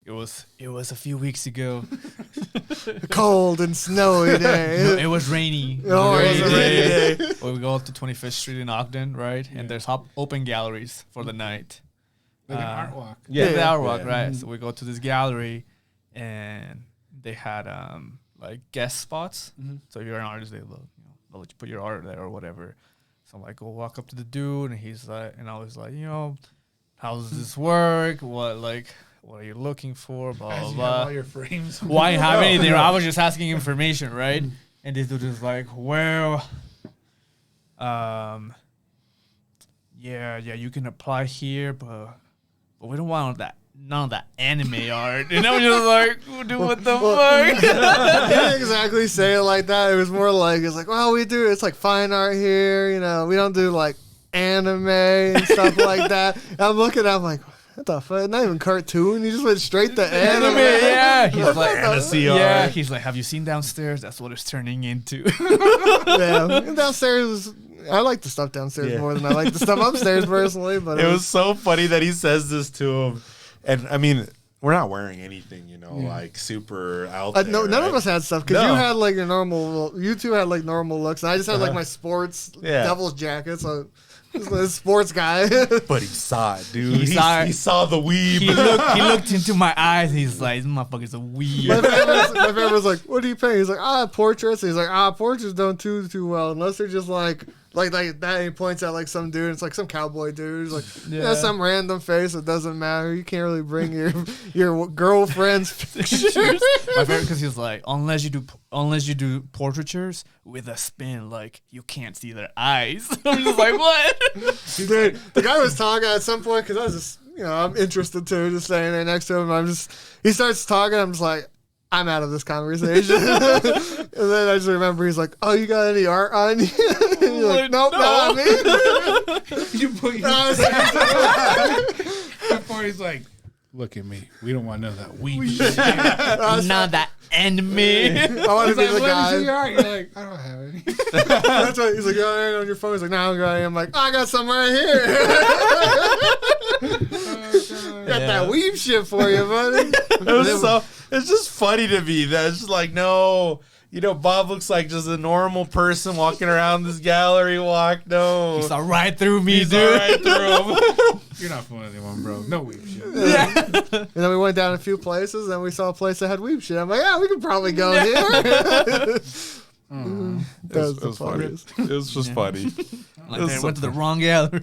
It was a few weeks ago. Cold and snowy day. No, it was rainy. Oh, it was a rainy day. Well, we go up to 25th Street in Ogden, right? Yeah. And there's open galleries for the night. Like an art walk. Yeah, the art walk, right? So we go to this gallery, and they had like guest spots. So if you're an artist, they'll let you put your art there or whatever. So I'm like, go walk up to the dude, and he's like, and I was like, how does this work? What are you looking for? Blah blah blah. All your frames. Why have anything? I was just asking information, right? And this dude is like, well, yeah, you can apply here, but we don't want none of that anime art. And I'm just like, dude, what the fuck? He didn't exactly say it like that. It was more like, it's like, well, it's like fine art here. We don't do like anime and stuff like that. And I'm looking at him like, what the fuck? Not even cartoon. You just went straight to anime. Yeah. He's like, yeah. He's like, have you seen downstairs? That's what it's turning into. Yeah. And downstairs, I like the stuff downstairs more than I like the stuff upstairs personally. But it was so funny that he says this to him. And I mean, we're not wearing anything, like super out there. No, none of us had stuff because you had like your normal. You two had like normal looks, and I just had like my sports Devil's jacket. So a sports guy. But he saw it, dude. He saw the weeb. He looked into my eyes. And he's like, "This motherfucker's a weeb." My friend was like, "What do you pay?" He's like, portraits." He's like, portraits don't do too well unless they're just like that. And he points out like some dude. It's like some cowboy dude. He's like, some random face. It doesn't matter. You can't really bring your girlfriend's pictures. My favorite because he's like, unless you do portraitures with a spin, like you can't see their eyes. I'm just like, what? Dude, the guy was talking at some point because I was just, I'm interested too, just standing there next to him. He starts talking. I'm just like, I'm out of this conversation. And then I just remember he's like, oh, you got any art on you? And you're like, nope, not on me. You put before he's like, look at me. We don't want to know that weeb shit. Not that anime. I want to be the guy. You're like, I don't have any. That's right. He's like, oh, on your phone. He's like, no, I'm like, I got some right here. Got that weeb shit for you, buddy. It's just funny to me that it's just like, no, Bob looks like just a normal person walking around this gallery walk. No. He saw right through me, dude. Saw right through him. You're not fooling anyone, bro. No weeb shit. Yeah. And then we went down a few places, and we saw a place that had weeb shit. I'm like, yeah, we could probably go here. It was funny. It was just funny. Like they went to the wrong gallery.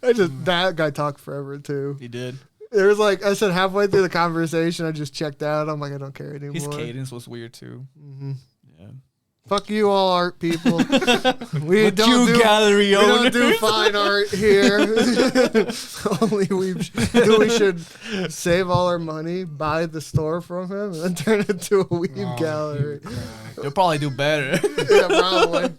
That guy talked forever, too. He did. It was like, I said halfway through the conversation, I just checked out. I'm like, I don't care anymore. His cadence was weird too. Mm-hmm. Yeah. Fuck you all art people. We gallery owner. We don't do fine art here. Only we should save all our money, buy the store from him, and then turn it into a weeb gallery. You'll probably do better. Yeah, probably.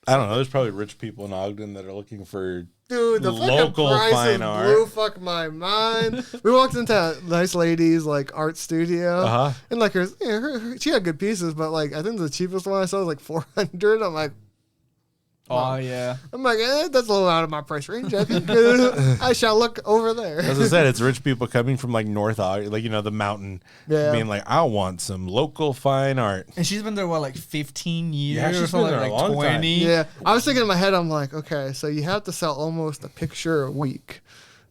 I don't know. There's probably rich people in Ogden that are looking for the local fucking fine art. Fuck my mind. We walked into a nice lady's like art studio, and like she had good pieces, but like I think the cheapest one I saw was like $400. I'm like, oh yeah. I'm like, that's a little out of my price range. I think I shall look over there. As I said, it's rich people coming from like North Ogden, like the mountain, being like, I want some local fine art. And she's been there like 15 years Yeah, she's or something, been there a like long 20. time. Yeah, I was thinking in my head, I'm like, okay, so you have to sell almost a picture a week,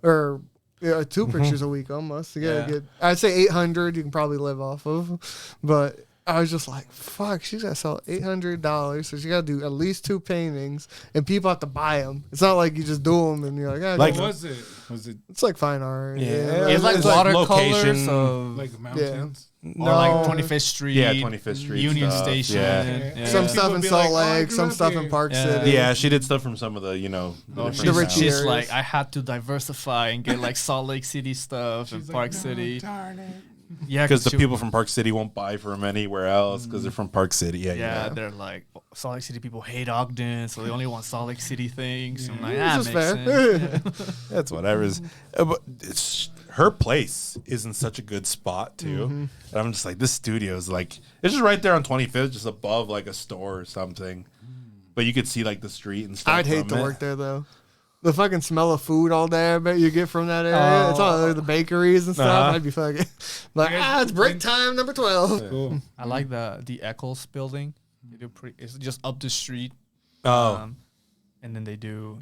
or two pictures a week almost. You gotta get. I'd say 800. You can probably live off of, but I was just like, fuck, she's got to sell $800, so she got to do at least 2 paintings, and people have to buy them. It's not like you just do them and you're like, like what was it? Was it? It's like fine art. Yeah. It's like watercolors of Like mountains? Or like 25th Street. Yeah, 25th Street Union stuff. Station. Yeah. Yeah. Some stuff in Salt like, Lake, some stuff in Park Yeah. City. Yeah, she did stuff from some of the, the rich She's areas. like, I had to diversify and get like Salt Lake City stuff and Park City. Darn it. Yeah, because the people from Park City won't buy from anywhere else because they're from Park City. Yeah, they're like, Salt Lake City people hate Ogden, so they only want Salt Lake City things. Yeah. I'm like, This that is makes fair. sense. That's whatever. But her place is in such a good spot too. And I'm just like, this studio is like, it's just right there on 25th, just above like a store or something. But you could see like the street and stuff. I'd hate from to it. work there though. the fucking smell of food all day. I bet you get from that area. It's all the bakeries and stuff. I'd be fucking like, it's break time number 12. Cool. I like the Eccles building. They do it's just up the street. Oh. And then they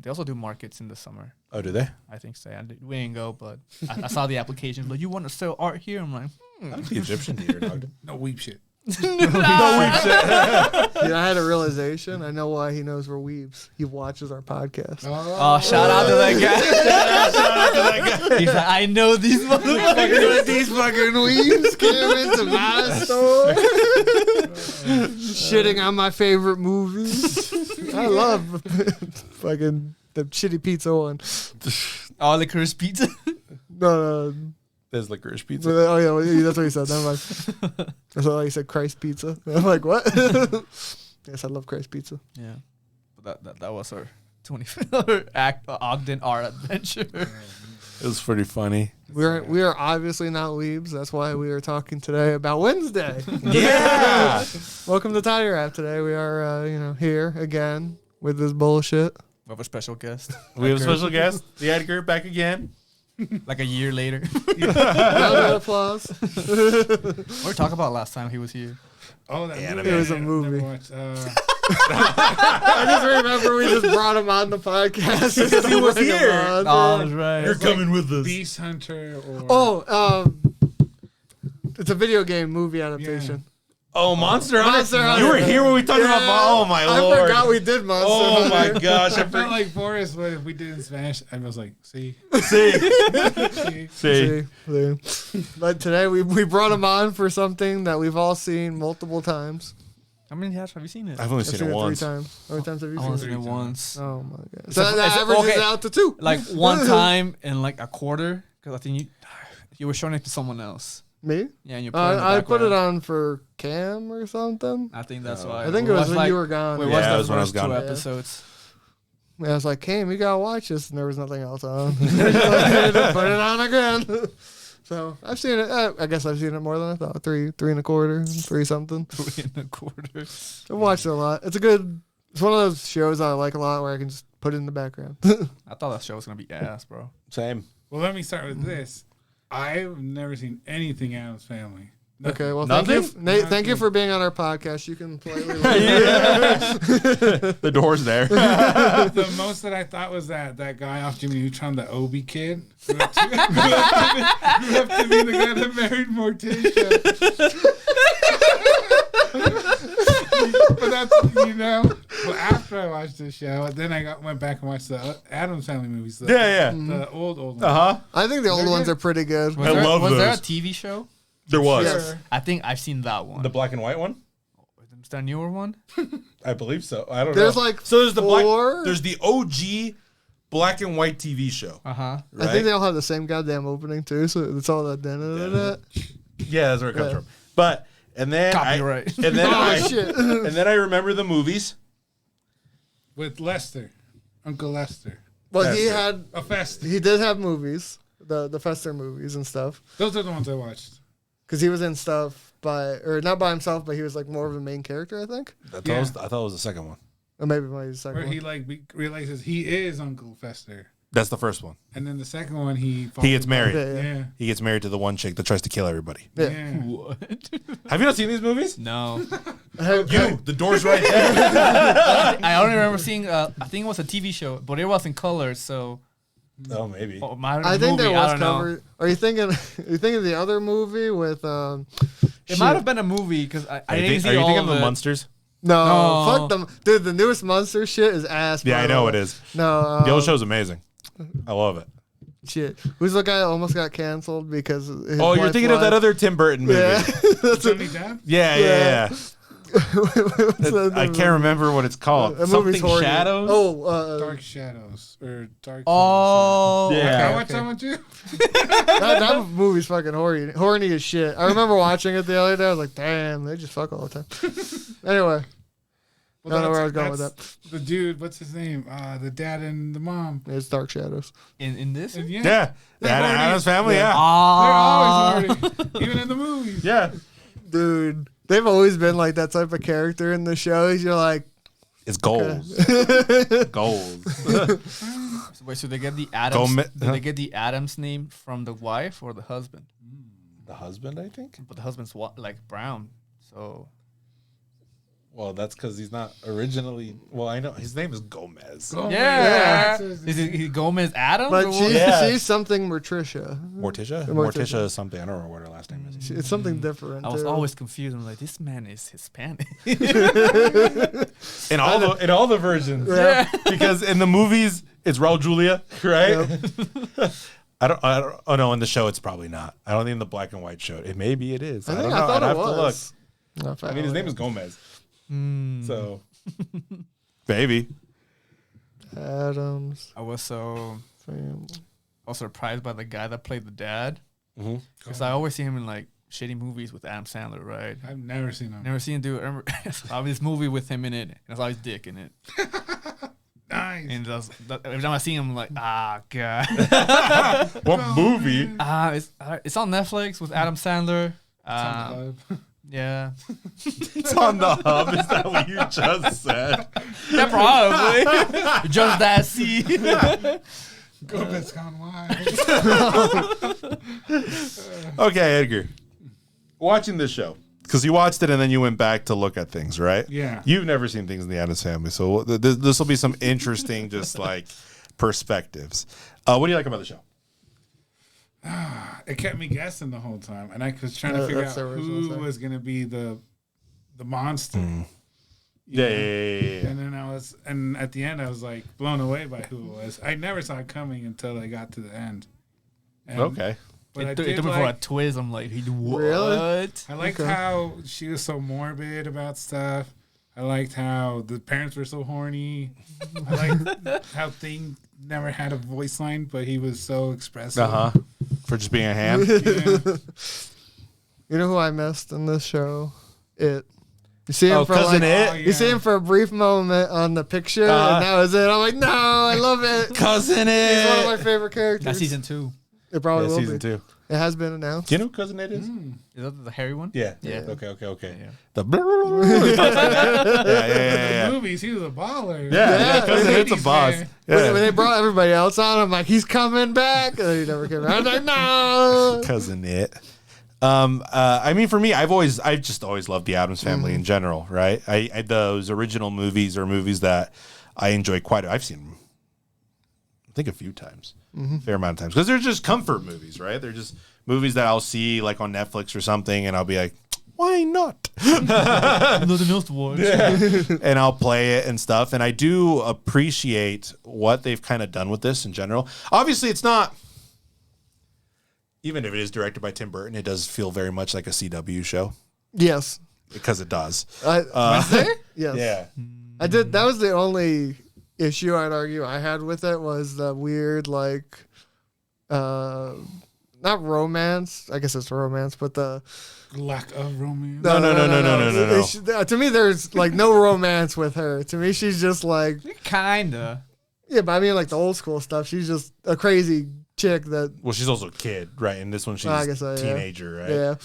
also do markets in the summer. Oh, do they? I think so. We didn't go, but I saw the application. Like, you want to sell art here? I'm like, That's the Egyptian theater, dog. No weep shit. Dude, I had a realization. I know why he knows we're weebs. He watches our podcast. Oh, shout out to that guy. shout out to that guy. He's like, I know these motherfuckers. These fucking weebs came into my store, shitting on my favorite movies. I love fucking the shitty pizza one. Oh, licorice pizza. No. There's licorice pizza. Oh yeah, that's what he said. Never mind. That's why he said Christ pizza. I'm like, what? Yes, I love Christ pizza. Yeah, but that was our 25th Ogden art adventure. It was pretty funny. We are obviously not weebs. That's why we are talking today about Wednesday. Yeah. Welcome to Tire App. Today we are here again with this bullshit. We have a special guest. We have a special guest, the Edgar, back again. Like a year later. Round of applause. What did we talk about last time he was here? Oh, that It was a movie. Never watched, I just remember we just brought him on the podcast because he was here. Oh, that's right. You're coming with us. Beast Hunter or It's a video game movie adaptation. Oh, Monster Hunter. Monster Hunter. You were here when we talked about. Oh my lord! I forgot we did Monster Oh Hunter. my gosh! I felt like Forrest, but if we did in Spanish, I was like, see. See. See. But today we brought him on for something that we've all seen multiple times. How many times have you seen it? I've only I've seen it once. 3 times. How many times have you I've only seen seen it? it once. Oh my god! It's So a- that it's a- averages okay. out to 2. Like one time and like a quarter, because I think you were showing it to someone else. Me? Yeah, and you I put it on for Cam or something. I think that's why. I think it was when you were gone. We Yeah, watched it the was when I was first two gone. episodes. Yeah, I was like, Cam, you gotta watch this, and there was nothing else on. Put it on again. So I've seen it. I guess I've seen it more than I thought. 3 3.25, 3 something. 3.25. I've watched it a lot. It's one of those shows I like a lot where I can just put it in the background. I thought that show was gonna be ass, bro. Same. Well, let me start with this. I've never seen anything Addams Family. Nothing. Okay, well, Nothing? thank you, Nate. Thank you for being on our podcast. You can politely leave. The door's there. The most that I thought was that guy off Jimmy Neutron, the Obi kid, grew up to be the guy that married Morticia. But that's, Well, after I watched this show, then I went back and watched the Addams Family movies. The old ones. I think the old ones are pretty good. Was there a TV show? There was. Yes. I think I've seen that one. The black and white one? Is that a newer one? I believe so. I don't There's know. like so there's the 4. there's the OG black and white TV show. Uh-huh. Right? I think they all have the same goddamn opening too. So it's all that. Yeah, that's where it comes from. But and then Copyright. Oh shit! and then I remember the movies. With Lester, Uncle Lester. Well, he Fester. had. A fest. He did have movies, the Fester movies and stuff. Those are the ones I watched. Because he was in stuff not by himself, but he was like more of a main character, I think. I thought it was the second one. Or maybe the second Where one. he realizes he is Uncle Fester. That's the first one. And then the second one, he Gets married. Yeah. He gets married to the one chick that tries to kill everybody. Yeah. What? Have you not seen these movies? No. The door's right there. I only remember seeing, I think it was a TV show, but it was in color, so. Oh, maybe. I think there was covered. Are you thinking? Are you thinking of the other movie with? It might have been a movie because I Are you, didn't think, see are you all thinking of of the it. Munsters? No, No. fuck them, dude. The newest Monster shit is ass. Yeah, by I the know way. it is. No, The old show's amazing. I love it. shit. Who's the guy that almost got canceled because? His Oh, you're wife thinking of that lied? other Tim Burton movie. Yeah, that's Johnny Depp? Yeah. What's that I can't remember what it's called. That Something movie's horny. Shadows? Oh, Dark Shadows. Or Dark Oh. Yeah. Can I okay, watch okay. that with you? that movie's fucking horny as shit. I remember watching it the other day. I was like, damn, they just fuck all the time. Anyway, I don't know where I was going with that's The dude, what's his name? The dad and the mom. it's Dark Shadows. In this? And Yeah. They're horny. Adam's Family, Yeah. yeah. They're always horny. Even in the movies. Yeah. Dude, they've always been like that type of character in the shows. You're like, It's goals. Goals. Wait, so they get the Adams? Gomez- Do they get the Adams name from the wife or the husband? The husband, I think. But the husband's like brown, so. Well, that's because he's not originally. Well, I know his name is Gomez. Yeah. Is he Gomez Adams? But or what? she's something Morticia. Morticia is something. I don't remember what her last name is. It's something different. I was too. always confused. I'm like, this man is Hispanic. In all the versions, Yeah. because in the movies it's Raul Julia, right? Yep. I don't. Oh no, in the show it's probably not. I don't think in the black and white show. It maybe it is. I don't know. thought I'd it have to look. was. I mean, his name is Gomez, so maybe. Adams I was family. surprised by the guy that played the dad, Mhm. because I always see him in like shitty movies with Adam Sandler, right? I've never seen him. Never seen him do it. I remember I saw this movie with him in it, and I saw his dick in it. Nice. And every time I see him, I'm like, God. What movie? It's on Netflix with Adam Sandler. It's on the club. Yeah. It's on the hub. Is that what you just said? Yeah, probably. Just that scene. Gomez gone wild. Okay, Edgar. Watching this show, because you watched it and then you went back to look at things, right? Yeah. You've never seen things in the Addams Family, so this will be some interesting, just like perspectives. What do you like about the show? It kept me guessing the whole time, and I was trying to figure out that's the original who thing. was going to be the monster. Yeah. And then and at the end, I was like blown away by who it was. I never saw it coming until I got to the end. And, Okay. But I It did took me for a like, twist. I'm like, what? Really? I liked Okay. how she was so morbid about stuff. I liked how the parents were so horny. I liked how Thing never had a voice line, but he was so expressive. For just being a ham. Yeah. You know who I missed in this show? You see him Oh, for Cousin like, It? You see him for a brief moment on the picture, and that was it. I'm like, no, I love it. Cousin He's one of my It. favorite characters. That's season 2. It probably Yeah, will season be. 2. It has been announced. Do you know who Cousin It is? Is that the hairy one? Yeah. Yeah. Okay. Yeah. The yeah. Movies, he was a baller. Yeah, Cousin It's a He's boss. there. When they brought everybody else on, I'm like, he's coming back. And then he never came back. I was like, no. Cousin It. I mean, for me, I've just always loved the Addams Family in general, right? Those original movies are movies that I enjoy quite. I've seen them, I think, a few times, fair amount of times, because they're just comfort movies, right? They're just movies that I'll see like on Netflix or something, and I'll be like, why not? Nothing else to watch. And I'll play it and stuff. And I do appreciate what they've kind of done with this in general. Obviously, it's not. Even if it is directed by Tim Burton, it does feel very much like a CW show, Yes. because it does. Yes. Yeah. I did. That was the only issue I'd argue I had with it was the weird, like, not romance. I guess it's romance, but the Lack of romance. No. To me, there's like no romance with her. To me, she's just like, Kinda. yeah, but I mean, like the old school stuff. She's just a crazy chick that, Well, she's also a kid, right? And this one, she's I guess so, a yeah. teenager, right? yeah.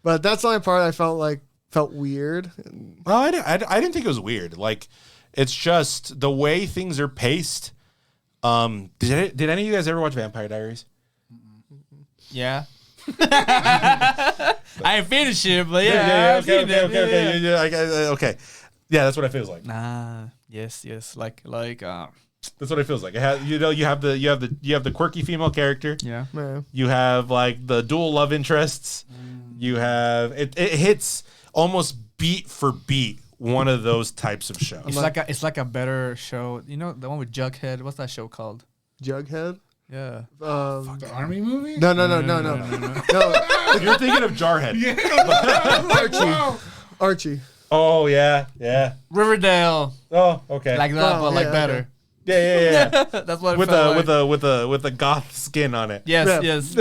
But that's the only part I felt weird. Well, I didn't think it was weird. Like, it's just the way things are paced. Did any of you guys ever watch Vampire Diaries? Yeah. I ain't finished it, but yeah. I've seen it. Okay. Yeah, that's what it feels like. Nah. Yes. Like. That's what it feels like. It has, you have the quirky female character. Yeah. Man. You have like the dual love interests. You have it hits almost beat for beat one of those types of shows. It's like a better show. You know the one with Jughead. What's that show called? Jughead. Yeah. The army movie? No. You're thinking of Jarhead. Archie. Oh yeah. Riverdale. Oh okay. Like that, Oh, but like yeah, better. yeah. That's what it with felt a like. with a goth skin on it. Yes. Yeah. Yes.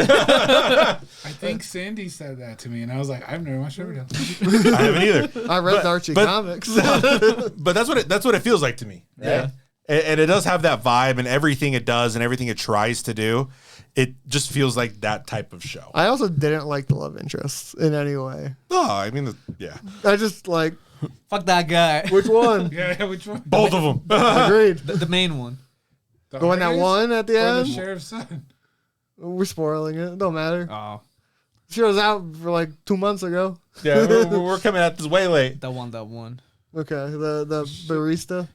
I think Sandy said that to me, and I was like, I've never watched Riverdale. I haven't either. I read the Archie comics. But that's what it feels like to me. Right? Yeah. And it does have that vibe, and everything it does and everything it tries to do, it just feels like that type of show. I also didn't like the love interests in any way. Oh, I mean, yeah, I just like, Fuck that guy. which one? Yeah, which one? both of them. Agreed. The main one. The one that artist won at the or the end. sheriff's son? We're spoiling it. Don't matter. Oh, She was out for like 2 months ago. Yeah, we're coming at this way late. that one. Okay, the barista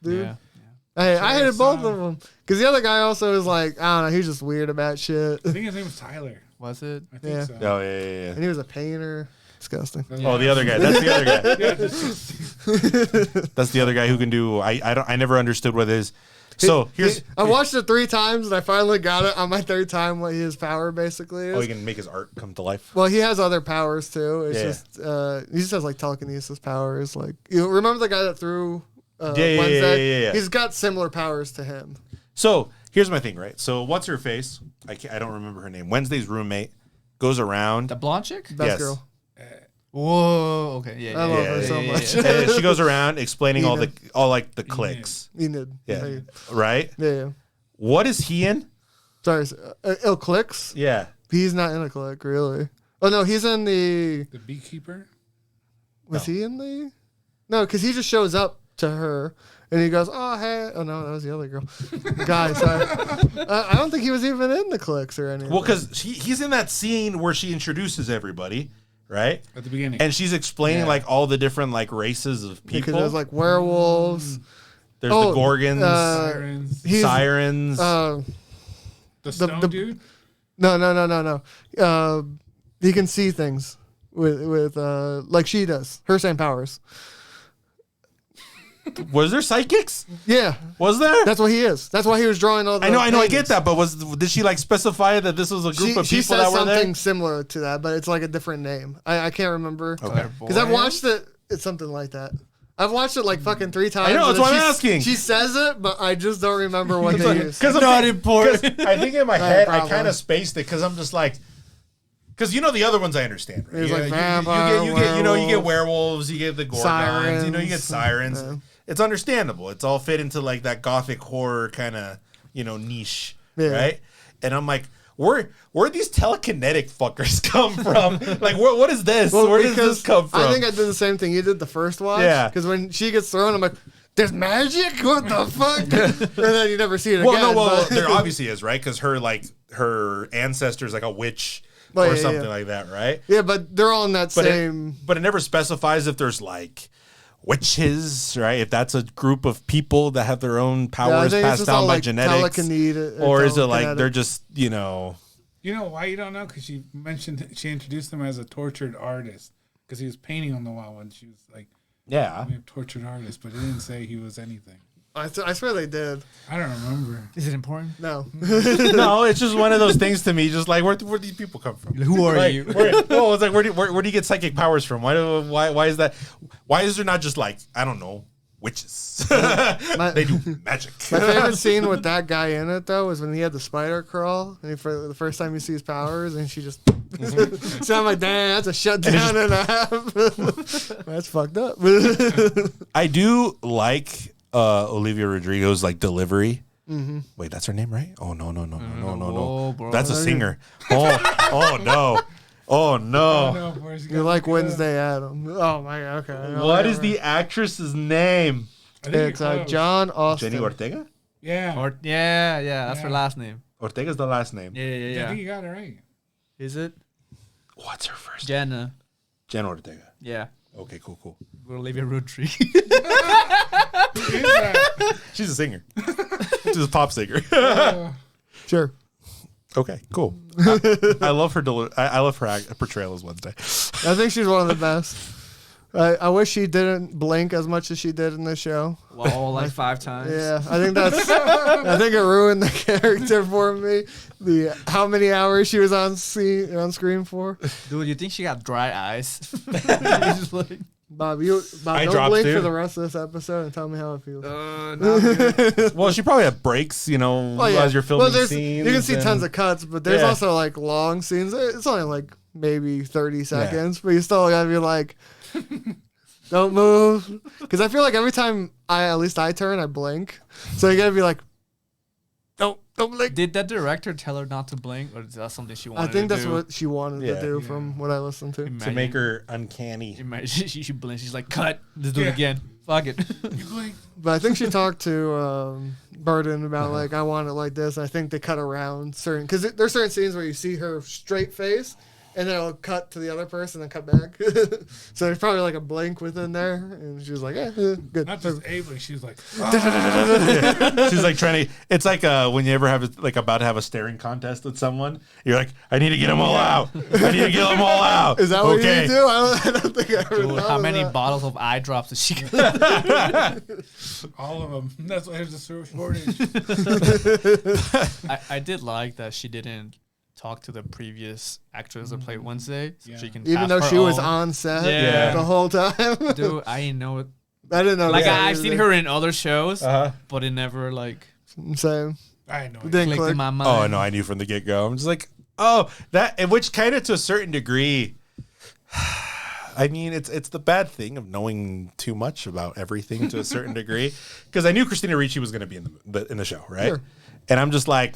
dude. Yeah. Hey, I hated Sheriff's both son. of them because the other guy also is like, I don't know, he's just weird about shit, I think his name was Tyler. Was it? I think Yeah. so. Oh yeah. and he was a painter. Disgusting. Oh, the other guy. That's the other guy. Yeah, just- That's the other guy who can do. I never understood what his. So here's. I watched it 3 times and I finally got it on my 3rd time what his power basically is. Oh, he can make his art come to life. Well, he has other powers too. It's Yeah. just he just has like telekinesis powers. Like you remember the guy that threw Yeah. Wednesday? He's got similar powers to him. So here's my thing, right? So what's her face? I don't remember her name. Wednesday's roommate goes around. The blonde chick? Best Yes. girl. Whoa. Okay. Yeah. I yeah, love yeah, her yeah, so yeah, much. yeah. And she goes around explaining all Enid. the clicks. Enid. Yeah. Right. Yeah. What is he in? Sorry. Clicks. Yeah. He's not in a click, really. Oh no, he's in the. the beekeeper. Was he in the? No, because he just shows up to her and he goes, "Oh hey." Oh no, that was the other girl. Guy, sorry. I don't think he was even in the clicks or anything. Well, because he's in that scene where she introduces everybody, right? At the beginning. And she's explaining like all the different like races of because people. there's like werewolves. There's the Gorgons, Sirens. He's Sirens. The stone the- dude. No. He can see things with like she does. Her same powers. Was there psychics? Yeah, Was there? that's what he is. That's why he was drawing all the. I know, I paintings. get that, but did she like specify that this was a group of She people says that were something there? similar to that, but it's like a different name. I can't remember. Okay. Because I've watched it. It's something like that. I've watched it like fucking 3 times. I know, that's and why I'm she's- asking. She says it, but I just don't remember what they use. Because Not important. I think in my No head I problem. kind of spaced it because I'm just like, because you know the other ones I understand. Right? There's, Yeah, like, you vampire, get werewolves, you get the Gorgons, you get sirens. Yeah. It's understandable. It's all fit into like that gothic horror kind of niche, Yeah. right? And I'm like, where these telekinetic fuckers come from? Like, what is this? Well, Where does because this come from? I think I did the same thing you did the first watch. Yeah. Because when she gets thrown, I'm like, "There's magic? What the fuck?" and then you never see it again. but- there obviously is, right? Because her ancestor's like a witch Oh, or yeah, something yeah. like that, right? yeah, but they're all in that But same. but it never specifies if there's like witches, right? If that's a group of people that have their own Yeah, I powers think it's passed just down all by like genetics, or is it like they're just You know why you don't know? Because she introduced him as a tortured artist because he was painting on the wall when she was like, yeah. "I'm a tortured artist," but it didn't say he was anything. I swear they did. I don't remember. Is it important? No. No, it's just one of those things to me. Just like where these people come from? Who are Like, you? Well, it's like where do you get psychic powers from? Why is that? Why is there not just like I don't know witches? They do magic. My favorite scene with that guy in it though was when he had the spider crawl and for the first time you see his powers and she just so I'm like, damn, that's a shutdown and a half. That's fucked up. I do like Olivia Rodrigo's like delivery. Mm-hmm. Wait, that's her name, right? Oh no. Oh, bro. That's a singer. Oh no. Oh no. You're like Wednesday Adam. Oh my god. Okay. What is the actress's name? It's John Austin. Jenny Ortega? Yeah. Yeah. That's her Yeah. last name. Ortega's the last name. Yeah. I think you got it right. Is it What's her first name? Jenna? Jen Ortega. Yeah. Okay, cool. Olivia Rodrigo. Who is that? She's a singer. She's a pop singer. Sure. Okay, cool. I love her. I love her portrayal as Wednesday. I think she's one of the best. I wish she didn't blink as much as she did in the show. Well, like 5 times. Yeah, I think it ruined the character for me. The how many hours she was on screen for. Dude, you think she got dry eyes? Just like, Bob, Eye don't drops, blink dude. for the rest of this episode and tell me how it feels. not good. Well, she probably had breaks, Oh, yeah. as you're filming there's- scenes. You can see and- tons of cuts, but there's Yeah. also like long scenes. It's only like maybe 30 seconds, but you still gotta be like, don't move. Because I feel like every time at least I turn, I blink. So you gotta be like, don't blink. Did that director tell her not to blink, or is that something she wanted? I think to that's do? what she wanted to do from what I listened to. To make her uncanny. Imagine she blinks. She's like, cut. Let's do it again. Fuck it. You blink. But I think she talked to Burton about like, I want it like this. I think they cut around certain, because there's certain scenes where you see her straight face, and then it'll cut to the other person and cut back. So there's probably like a blink within there, and she was like, good. Not just a blink. She was like, She's like trying to. It's like when you ever have like about to have a staring contest with someone. You're like, I need to get them all out. I need to get them all out. Is that what you do? I don't think I ever Dude, thought how of many that. bottles of eye drops does she? all of them. That's why there's a shortage. I did like that she didn't talk to the previous actress that played Wednesday, so she can. Even have though her she was own. on set Yeah. the whole time. Dude, I didn't know it. I didn't know. Like that I've seen her in other shows, Uh-huh. but it never like Same. I know. Didn't clicked click. in my mind. Oh no, I knew from the get go. I'm just like, oh, that, and which kind of to a certain degree. I mean, it's the bad thing of knowing too much about everything to a certain degree, because I knew Christina Ricci was going to be in the show, right? Sure. And I'm just like,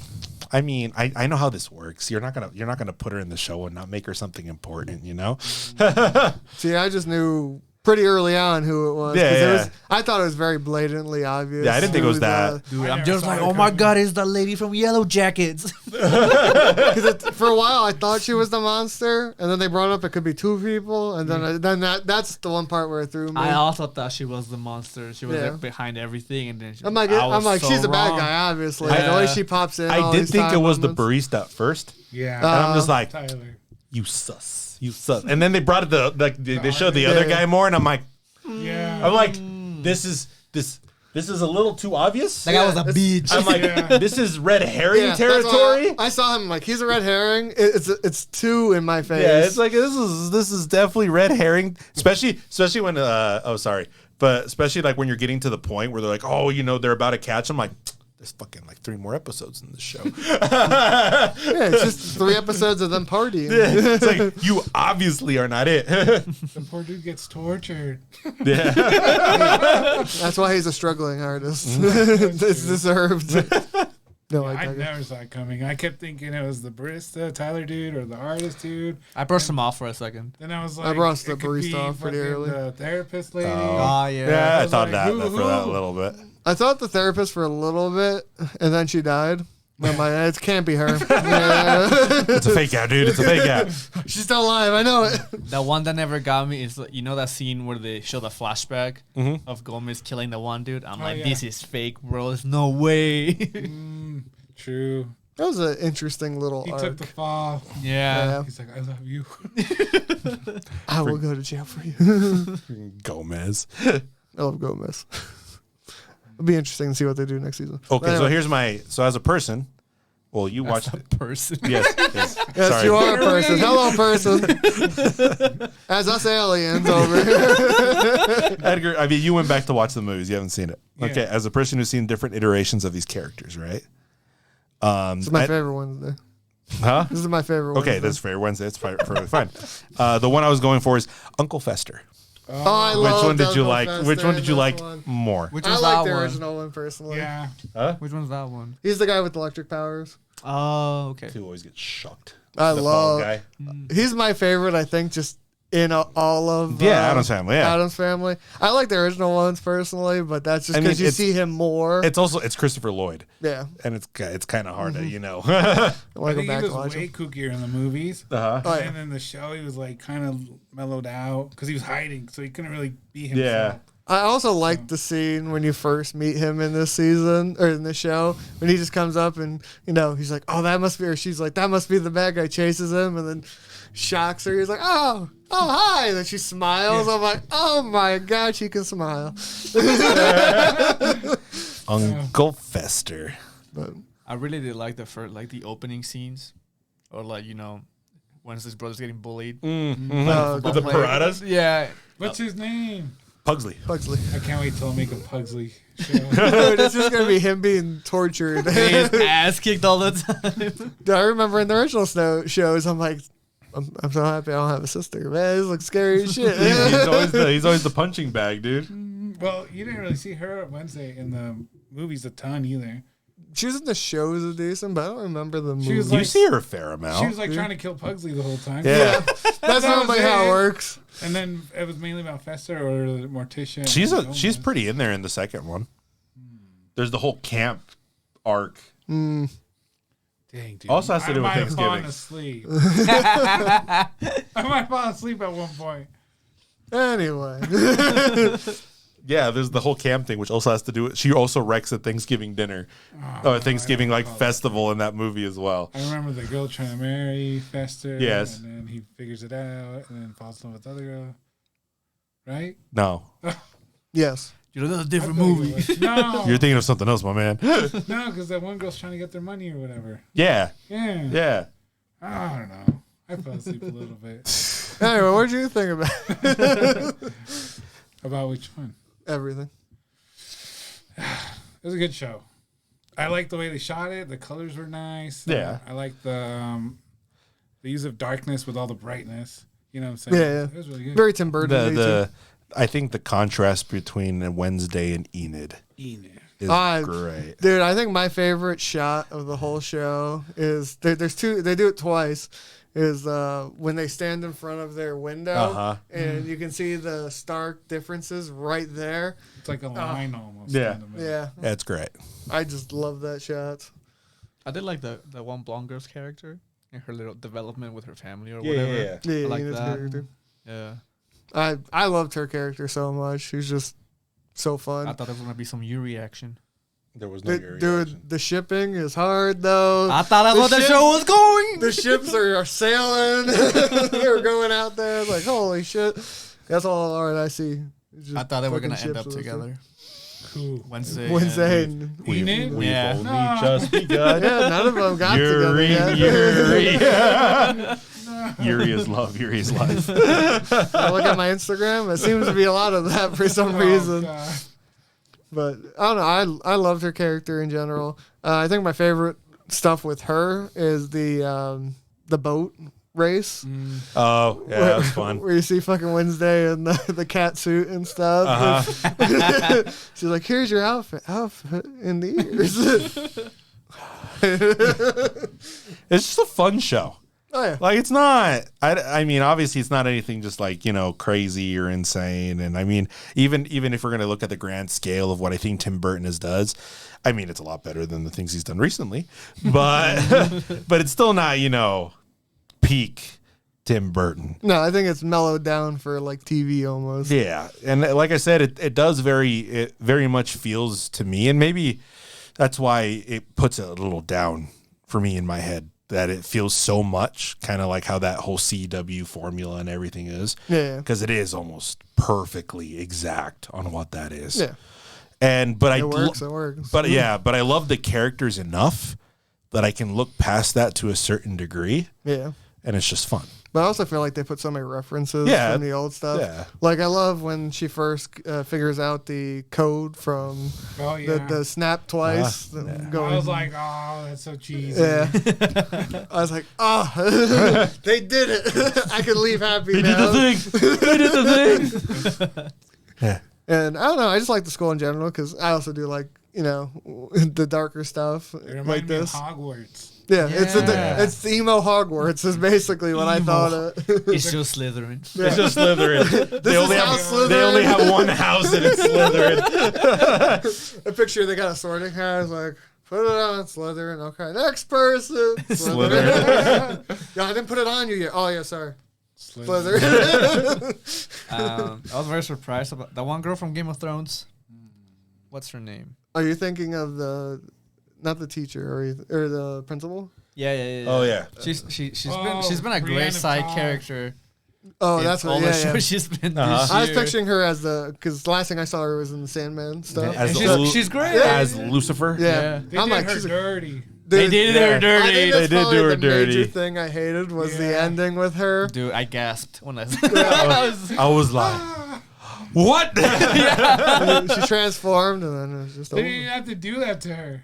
I mean, I know how this works. You're not gonna put her in the show and not make her something important, you know? See, I just knew pretty early on who it was. Yeah, 'cause yeah. It was, I thought it was very blatantly obvious. Yeah, I didn't think it was who that. Dude, I I'm never just saw like, her oh my coming. god, it's the lady from Yellow Jackets. Because for a while I thought she was the monster, and then they brought up it could be two people, and then that's the one part where it threw me. I also thought she was the monster. She was Yeah. like behind everything, and then she, I'm like, I was so she's the bad wrong. guy, obviously. Yeah. The way she pops in. I all did these think it time was the moments. barista at first, Yeah. and I'm just like, Tyler. you sus. And then they brought it they showed the artist. other Yeah. guy more, and I'm like, Yeah. I'm like, this is a little too obvious. That guy was a it's- bitch. I'm like, Yeah. this is red herring Yeah, that's why territory. I saw him like he's a red herring. It's two in my face. Yeah, it's like this is definitely red herring, especially when especially like when you're getting to the point where they're like, oh, they're about to catch them. Like, there's fucking like 3 more episodes in this show. yeah, it's just 3 episodes of them partying. It's like, you obviously are not it. The poor dude gets tortured. Yeah. That's why he's a struggling artist. It's deserved. No, I like never saw it coming. I kept thinking it was the barista Tyler dude or the artist dude. I brushed him off for a second. Then I was like, I brushed the it could barista be off pretty fucking early. The therapist lady. Oh Yeah, I was thought like, that who- for that a who? little bit. I thought the therapist for a little bit, and then she died. I'm like, it can't be her. Yeah. It's a fake out, dude. It's a fake out. She's still alive. I know it. The one that never got me is that scene where they show the flashback of Gomez killing the one dude. I'm like, yeah. this is fake, bro. There's no way. True. That was an interesting little He arc. took the fall. yeah. He's like, I love you. I will go to jail for you. Gomez. I love Gomez. It'll be interesting to see what they do next season. Okay, But so anyway. here's as a person. Well, you watched That's it. a person. Yes. Yes, Sorry. you are a person. Hello, person. As us aliens over here. Edgar, I mean, you went back to watch the movies. You haven't seen it. Yeah. Okay, as a person who's seen different iterations of these characters, right? This is my favorite Wednesday. Huh? This is my favorite Okay, Wednesday. that's fair. Wednesday, it's perfectly fine. The one I was going for is Uncle Fester. Oh, I Which love one did you Uncle like? Fester Which one in did you this like one. more? Which I one's like that the one? original one personally. Yeah. Which one's that one? He's the guy with electric powers. Oh, okay. Who always gets shocked? I The bald love. guy. He's my favorite. I think just in all of Adam's Family. Yeah, Adam's Family. I like the original ones personally, but that's just I mean, because you it's- see him more. it's Christopher Lloyd, Yeah, and it's kind of hard to I Uh want I to go think he back was and watch way him. kookier in the movies. huh. Oh, yeah. And in the show, he was like kind of mellowed out because he was hiding, so he couldn't really be himself. Yeah. I also like the scene when you first meet him in this season or in this show when he just comes up and he's like, "Oh, that must be," or she's like, "That must be the bad guy." Chases him and then shocks her. He's like, "Oh, hi!" And then she smiles. I'm like, "Oh my god, she can smile." Uncle Fester. But I really did like the opening scenes, or Wednesday's brother's getting bullied. uh, The Paradas? Yeah. What's his name? Pugsley. Pugsley. I can't wait till I make a Pugsley show. Dude, it's just gonna be him being tortured. His ass kicked all the time. Dude, I remember in the original shows, I'm like, I'm so happy I don't have a sister. Man, this looks scary as shit. He's always the punching bag, dude. Well, you didn't really see her Wednesday in the movies a ton either. She was in the shows a decent, but I don't remember the movie. She was You like- see her a fair amount. She was like trying to kill Pugsley the whole time. Yeah. That's normally how it works. And then it was mainly about Fester or Morticia. She's pretty in there in the second one. There's the whole camp arc. Dang, dude. Also has to do with I might have fallen Thanksgiving. asleep. I might fall asleep at one point. Anyway. Yeah, there's the whole camp thing, which also has to do with. She also wrecks a Thanksgiving dinner, a Thanksgiving like festival in that movie as well. I remember the girl trying to marry Fester. Yes. And then he figures it out and then falls in love with the other girl. Right? No, Yes. You know, that's a I different feel like movie. it was- No. you're thinking of something else, my man. No, because that one girl's trying to get their money or whatever. Yeah, Yeah. yeah. I don't know. I fell asleep a little bit. Anyway, what did you think about About which one? everything? It was a good show. I liked the way they shot it. The colors were nice. Yeah. I liked the use of darkness with all the brightness. You know what I'm saying? Yeah, yeah. It was really good. Very Tim Burton. I think the contrast between Wednesday and Enid is great. Dude, I think my favorite shot of the whole show is there's two. They do it twice. Is when they stand in front of their window and you can see the stark differences right there. It's like a line almost. Yeah. in the middle. Yeah, That's great. I just love that shot. I did like the one blonde girl's character and her little development with her family or Yeah, whatever. yeah, Yeah, I like Enid's that. character. Yeah. I loved her character so much. She's just so fun. I thought there was gonna be some Yuri action. There was no Dude, the shipping is hard though. I thought that's The what the ship- show was going. The ships are sailing. They're going out there. It's like, holy shit. That's all art I see. It's just I thought they were fucking gonna end ships up with together. Who? Wednesday. Wednesday. and- And, Enid? We've Yeah. only No. just begun. yeah, none of them got Yuri, together yet. Yuri. Yuri is love. Yuri is life. I look at my Instagram. It seems to be a lot of that for some reason. God. But I don't know. I loved her character in general. I think my favorite stuff with her is the boat race. Oh, yeah, that was fun. Where you see fucking Wednesday in the cat suit and stuff. She's like, "Here's your outfit in the ears." It's just a fun show. Oh yeah. Like, it's not, I mean, obviously it's not anything just like, crazy or insane. And I mean, even if we're going to look at the grand scale of what I think Tim Burton does, I mean, it's a lot better than the things he's done recently, but, but it's still not, peak Tim Burton. No, I think it's mellowed down for like TV almost. Yeah. And like I said, it very much feels to me, and maybe that's why it puts it a little down for me in my head, that it feels so much kind of like how that whole CW formula and everything is. Yeah. Because it is almost perfectly exact on what that is. Yeah. But It works. It works. But yeah, but I love the characters enough that I can look past that to a certain degree, Yeah. and it's just fun. But I also feel like they put so many references Yeah. from the old stuff. Yeah. Like I love when she first figures out the code from Oh, yeah. the snap twice. Going, I was like, oh, that's so cheesy. yeah. I was like, oh, they did it. I can leave happy now. They did the thing. Yeah. And I don't know. I just like the school in general because I also do like the darker stuff It reminded like me of this. Hogwarts. Yeah, Yeah. it's the emo Hogwarts is basically what I thought of. It's just Slytherin. It's just Slytherin. They only, is how have, Slytherin- they only have one house and it's Slytherin. A picture they got a sorting hat. It's like, put it on Slytherin. Okay, next person. Slytherin. Yeah, I didn't put it on you yet. Oh yeah, sorry. Slytherin. I was very surprised about the one girl from Game of Thrones. What's her name? Are you thinking of not the teacher or the principal? Yeah. Oh, yeah. She's Oh, been a great Brienne of side Tarth. character. Oh, in that's all what. the Yeah, shows yeah. she's been. Uh-huh. This I was year. picturing her as because last thing I saw her was in the Sandman stuff. As And she's great. As Lucifer. Yeah, They I'm did like, her she's a- dirty. They dude, did yeah. her I dirty. think that's They did probably do her the dirty. major thing I hated was the Yeah. ending with her. Dude, I gasped when I. I was like, what? She transformed, and then it was just They over. didn't have to do that to her.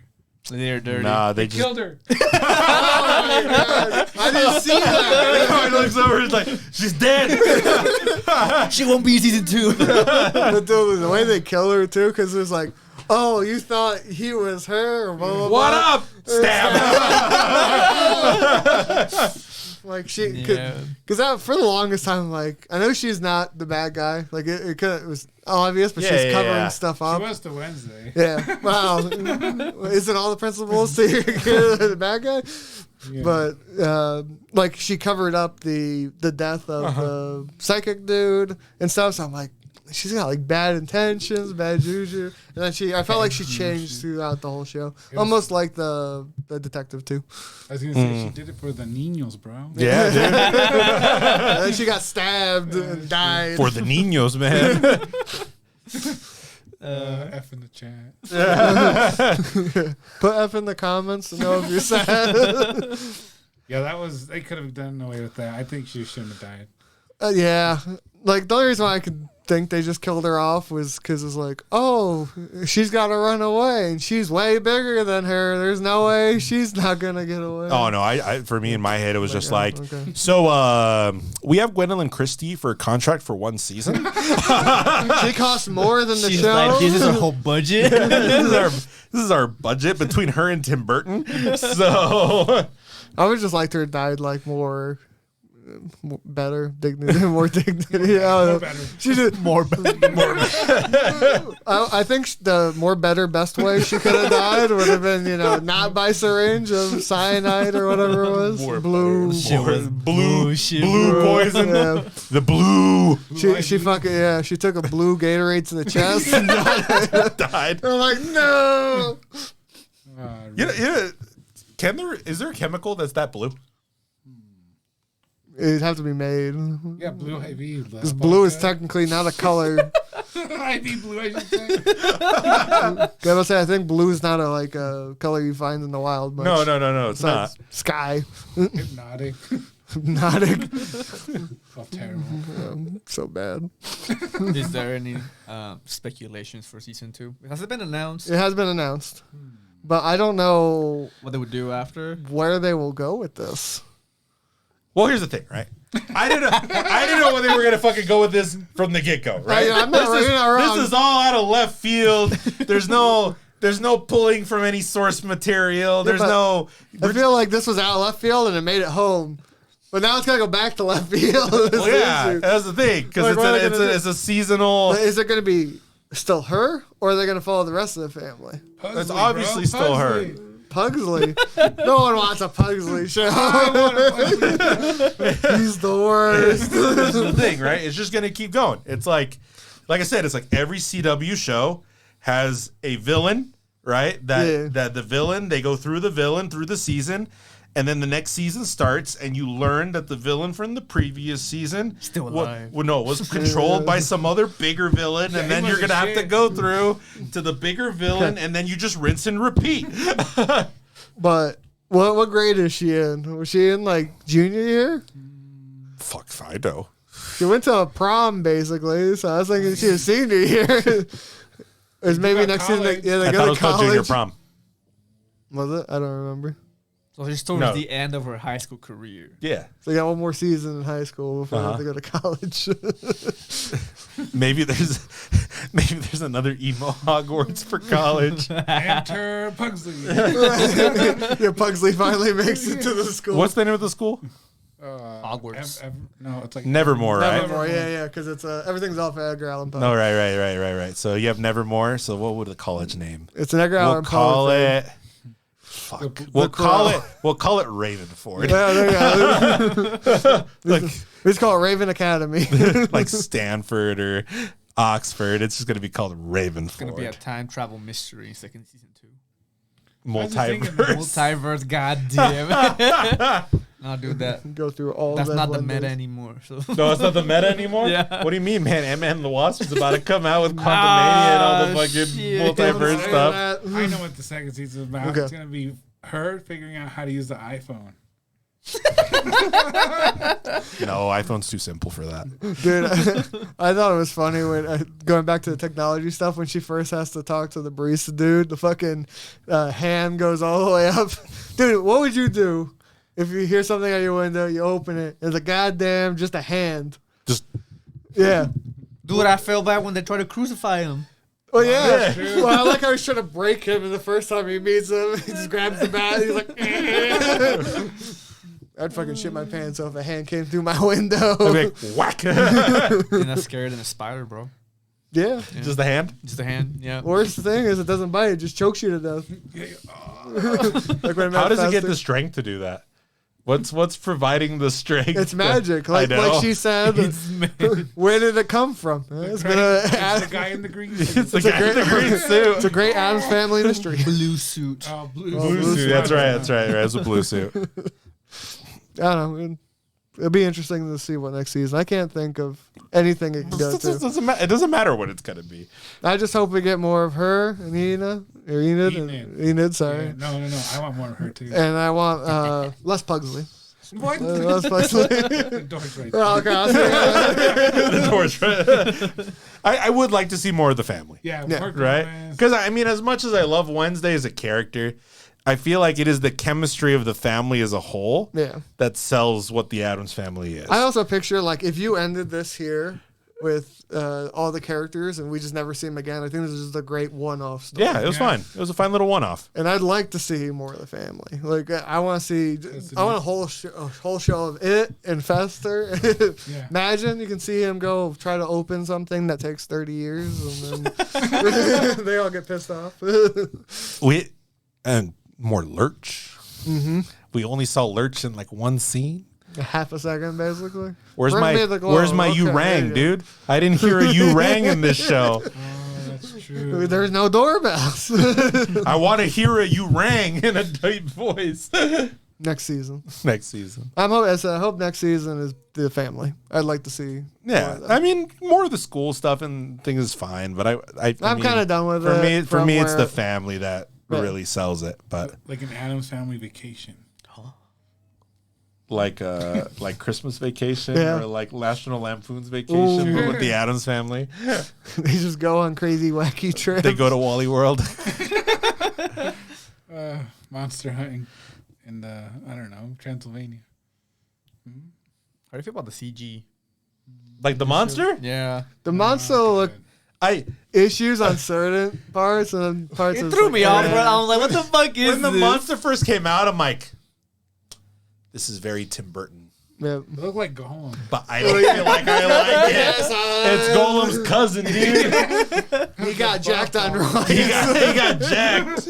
They're dirty. Nah, they Killed her. Oh my God. I didn't see that. He looks over. He's like, she's dead. She won't be in season 2. But dude, the way they kill her too, because it was like, oh, you thought he was her? Or blah, blah, What blah. up? Stab. Like she, Yeah. because that for the longest time, like I know she's not the bad guy. Like it was obvious, but Yeah, she's yeah, covering yeah. stuff She up. was the Wednesday. Yeah. Wow. Isn't all the principals to you're the bad guy? Yeah. But like she covered up the death of the psychic dude and stuff. So I'm like, she's got like bad intentions, bad juju. And then I felt like she changed throughout the whole show, almost like the detective too. I was gonna say she did it for the niños, bro. Yeah, dude. And then she got stabbed and died. For the niños, man. F in the chat. Put F in the comments to know if you're sad. Yeah, they could have done away with that. I think she shouldn't have died. Yeah. Like the only reason why I could think they just killed her off was because it's like, oh, she's got to run away and she's way bigger than her. There's no way she's not gonna get away. Oh no, I for me in my head it was just like, okay. so we have Gwendolyn Christie for a contract for 1 season. She costs more than the She's show. like, this is her whole budget. this is our budget between her and Tim Burton. So I would just like to have died like more better dignity, more dignity. I don't know. better. She did More better. I think the more better best way she could have died would have been, not by syringe of cyanide or whatever it was. Blue. Shit was blue bullshit, blue bro. poison. Yeah. The blue She fucking she took a blue Gatorade to the chest and died. I'm like, no. Is there a chemical that's that blue? It'd have to be made. Yeah, blue IV. Because blue is technically not a color. IV blue, I should say. Gotta say, I think blue is not a color you find in the wild. Much. No, it's not. Besides sky. Hypnotic. Hypnotic. Oh, terrible. So bad. Is there any speculations for season 2? Has it been announced It has been announced. But I don't know what they would do after? where they will go with this. Well, here's the thing, right? I didn't know where they were gonna fucking go with this from the get go, right? You're not wrong. This is all out of left field. There's no pulling from any source material. There's no. I feel like this was out of left field and it made it home. But now it's got to go back to left field. Well, yeah, that's the thing because Like, it's a seasonal. But is it going to be still her or are they going to follow the rest of the family? Pugsley, It's obviously bro. still her. Pugsley. Pugsley. No one wants a Pugsley show. He's the worst. This is the thing, right? It's just gonna keep going. It's like I said, it's like every CW show has a villain, right? That the villain, they go through the villain through the season, and then the next season starts, and you learn that the villain from the previous season Still alive. was controlled by some other bigger villain, and then he you're wasn't gonna have to shit. go through to the bigger villain, and then you just rinse and repeat. But what grade is she in? Was she in like junior year? Fuck, I know. She went to a prom basically, so I was thinking she was senior year. Or maybe got next season they college. go I thought it to was called junior college. prom. Was it? I don't remember. So she's towards No. the end of her high school career. Yeah. So they got one more season in high school before they have to go to college. Maybe there's another emo Hogwarts for college. Enter Pugsley. Yeah, Pugsley finally makes it to the school. What's the name of the school? Hogwarts. No, it's like Nevermore, right? Nevermore? Yeah, because it's everything's off of Edgar Allan Poe. No, right. So you have Nevermore. So what would the college name? It's an Edgar We'll Allan Poe. call thing. it. Fuck. We'll call it Ravenford. Yeah, there you go. Like We just call it Raven Academy. like Stanford or Oxford. It's just gonna be called Ravenford. It's gonna be a time travel mystery in second season 2. Multiverse. Multiverse, goddamn. No, dude, Go through all that's of not the one meta day. anymore. So No, it's not the meta anymore? Yeah. What do you mean, man? Ant-Man and the Wasp is about to come out with Quantumania and all the fucking shit. multiverse stuff. I know what the second season is about. Okay. It's gonna be her figuring out how to use the iPhone. No, iPhone's too simple for that. Dude, I thought it was funny when going back to the technology stuff when she first has to talk to the barista dude. The fucking hand goes all the way up. Dude, what would you do if you hear something out your window, you open it, it's a goddamn just a hand? Just Yeah. Dude, I feel bad when they try to crucify him. Oh yeah. Well, I like how he's trying to break him, and the first time he meets him, he just grabs the bat. He's like, I'd fucking shit my pants if a hand came through my window. I'd be like, whack. And that's scarier than a spider, bro. Yeah. Just the hand. Just a hand. Yeah. Worst thing is it doesn't bite; it just chokes you to death. Like when How does it get faster. the strength to do that? What's providing the strength? It's magic, like she said. Where did it come from? It's been It's the guy in the green suit. It's the guy in the green suit. It's a great Adams Family mystery. Blue suit. Oh, blue blue suit. That's right. It's a blue suit. I don't know. It'll be interesting to see what next season. I can't think of anything it can go to. It doesn't matter what it's gonna be. I just hope we get more of her and Enid. Sorry. Yeah, no. I want more of her too. And I want less Pugsley. What? Less Pugsley. The door's right there. Oh, okay, I'll say The door's right. I would like to see more of the family. Yeah, Yeah. more Right? comments. Because I mean, as much as I love Wednesday as a character, I feel like it is the chemistry of the family as a whole Yeah. that sells what the Addams Family is. I also picture like if you ended this here with all the characters and we just never see them again, I think this is just a great one-off story. Yeah, it was fine. It was a fine little one-off. And I'd like to see more of the family. Like I want to see, I want a whole show of it and Fester. Yeah. Imagine you can see him go try to open something that takes 30 years, and then they all get pissed off. And more Lurch. Mm-hmm. We only saw Lurch in like one scene. A half a second, basically. Where's Bring my me the glow. Where's my Okay, you there rang, you go. dude? I didn't hear a you rang in this show. Oh, that's true. There's no doorbells. I want to hear a you rang in a deep voice. Next season. Next season. I hope next season is the family. I'd like to see. Yeah, more of that. I mean, more of the school stuff and things is fine, but I'm kind of done with for it. For me, it's where- the family that Yeah. really sells it. But Like an Addams Family Vacation. like Christmas Vacation Yeah. or like National Lampoon's Vacation, Ooh. but with the Addams Family. They just go on crazy wacky trips. They go to Wally World. Monster hunting in I don't know, Transylvania. How do you feel about the CG? Like the monster? Yeah. The monster look I issues on certain parts and parts. It it's threw like, me off, bro. I was like, what the fuck is when the this? monster first came out, I'm like, this is very Tim Burton. Yeah. They look like Gollum. But I don't feel like I like it. It's Golem's cousin, dude. He got jacked on roids. He got jacked.